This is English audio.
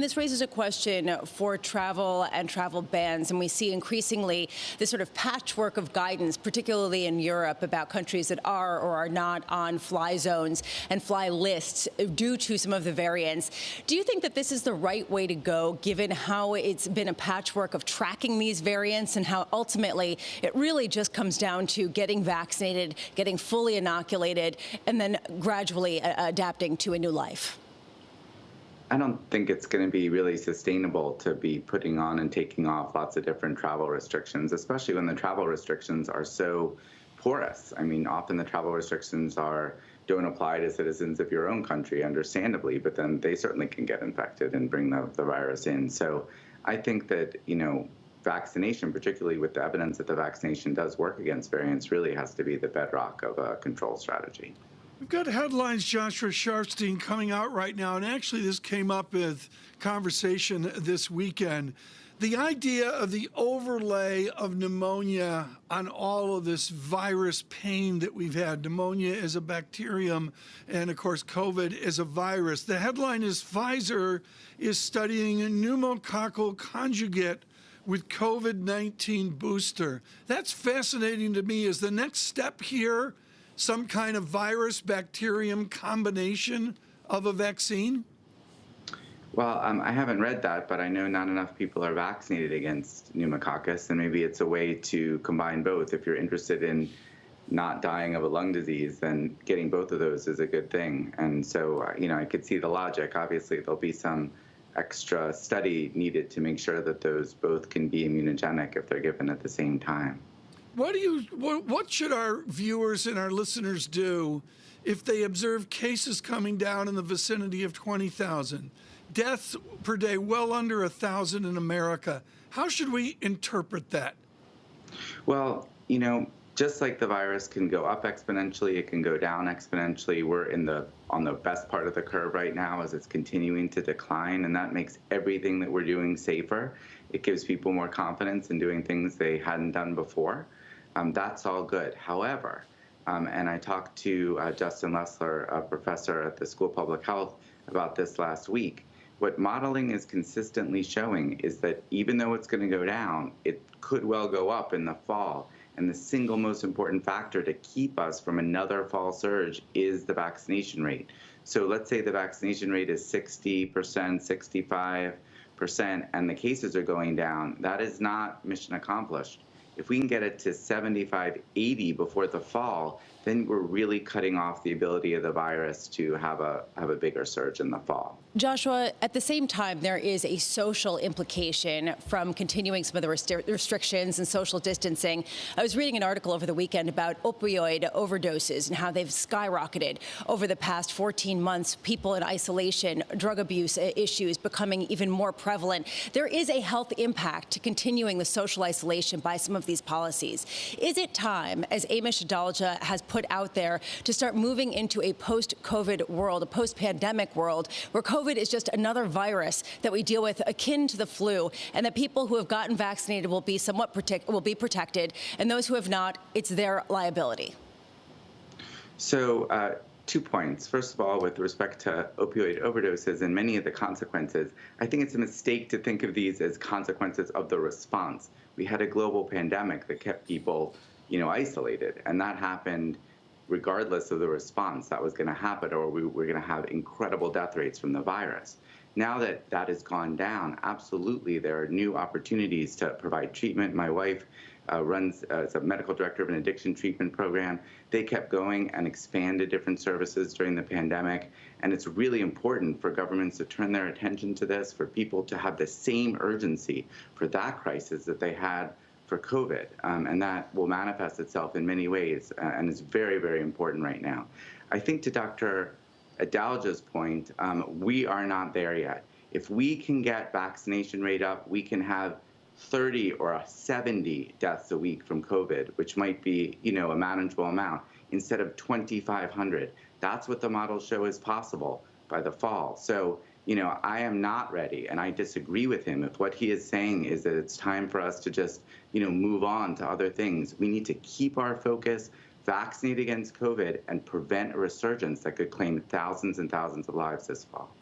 This raises a question for travel and travel bans, and we see increasingly this sort of patchwork of guidance, particularly in Europe, about countries that are or are not on fly zones and fly lists due to some of the variants. Do you think that this is the right way to go, given how it's been a patchwork of tracking these variants and how ultimately it really just comes down to getting vaccinated, getting fully inoculated, and then gradually adapting to a new life? I don't think it's going to be really sustainable to be putting on and taking off lots of different travel restrictions, especially when the travel restrictions are so porous. I mean, often the travel restrictions don't apply to citizens of your own country, understandably, but then they certainly can get infected and bring the virus in. So I think that, vaccination, particularly with the evidence that the vaccination does work against variants, really has to be the bedrock of a control strategy. We've got headlines, Joshua Sharfstein, coming out right now, and actually this came up with conversation this weekend. The idea of the overlay of pneumonia on all of this virus pain that we've had. Pneumonia is a bacterium, and of course COVID is a virus. The headline is Pfizer is studying a pneumococcal conjugate with COVID-19 booster. That's fascinating to me. Is the next step here some kind of virus-bacterium combination of a vaccine? Well, I haven't read that, but I know not enough people are vaccinated against pneumococcus, and maybe it's a way to combine both. If you're interested in not dying of a lung disease, then getting both of those is a good thing. And so, I could see the logic. Obviously, there'll be some extra study needed to make sure that those both can be immunogenic if they're given at the same time. What should our viewers and our listeners do if they observe cases coming down in the vicinity of 20,000, deaths per day well under 1,000 in America? How should we interpret that? Well, just like the virus can go up exponentially, it can go down exponentially. We're on the best part of the curve right now as it's continuing to decline, and that makes everything that we're doing safer. It gives people more confidence in doing things they hadn't done before. That's all good. However, and I talked to Justin Lessler, a professor at the School of Public Health, about this last week. What modeling is consistently showing is that even though it's going to go down, it could well go up in the fall. And the single most important factor to keep us from another fall surge is the vaccination rate. So let's say the vaccination rate is 60%, 65%, and the cases are going down. That is not mission accomplished. If we can get it to 75, 80 before the fall, then we're really cutting off the ability of the virus to have a bigger surge in the fall. Joshua, at the same time, there is a social implication from continuing some of the restrictions and social distancing. I was reading an article over the weekend about opioid overdoses and how they've skyrocketed over the past 14 months, people in isolation, drug abuse issues becoming even more prevalent. There is a health impact to continuing the social isolation by some of these policies. Is it time, as Amish Adalja has put out there, to start moving into a post-COVID world, a post-pandemic world, where COVID is just another virus that we deal with akin to the flu, and that people who have gotten vaccinated will be protected, and those who have not, it's their liability? So 2 points. First of all, with respect to opioid overdoses and many of the consequences, I think it's a mistake to think of these as consequences of the response. We had a global pandemic that kept people, isolated, and that happened regardless of the response that was going to happen, or we were going to have incredible death rates from the virus. Now that that has gone down, absolutely, there are new opportunities to provide treatment. My wife runs as a medical director of an addiction treatment program. They kept going and expanded different services during the pandemic. And it's really important for governments to turn their attention to this, for people to have the same urgency for that crisis that they had for COVID. And that will manifest itself in many ways, and is very, very important right now. I think to Dr. Adalja's point, we are not there yet. If we can get vaccination rate up, we can have 30 or 70 deaths a week from COVID, which might be, a manageable amount, instead of 2,500. That's what the models show is possible by the fall. So, I am not ready, and I disagree with him if what he is saying is that it's time for us to just, move on to other things. We need to keep our focus, vaccinate against COVID, and prevent a resurgence that could claim thousands and thousands of lives this fall.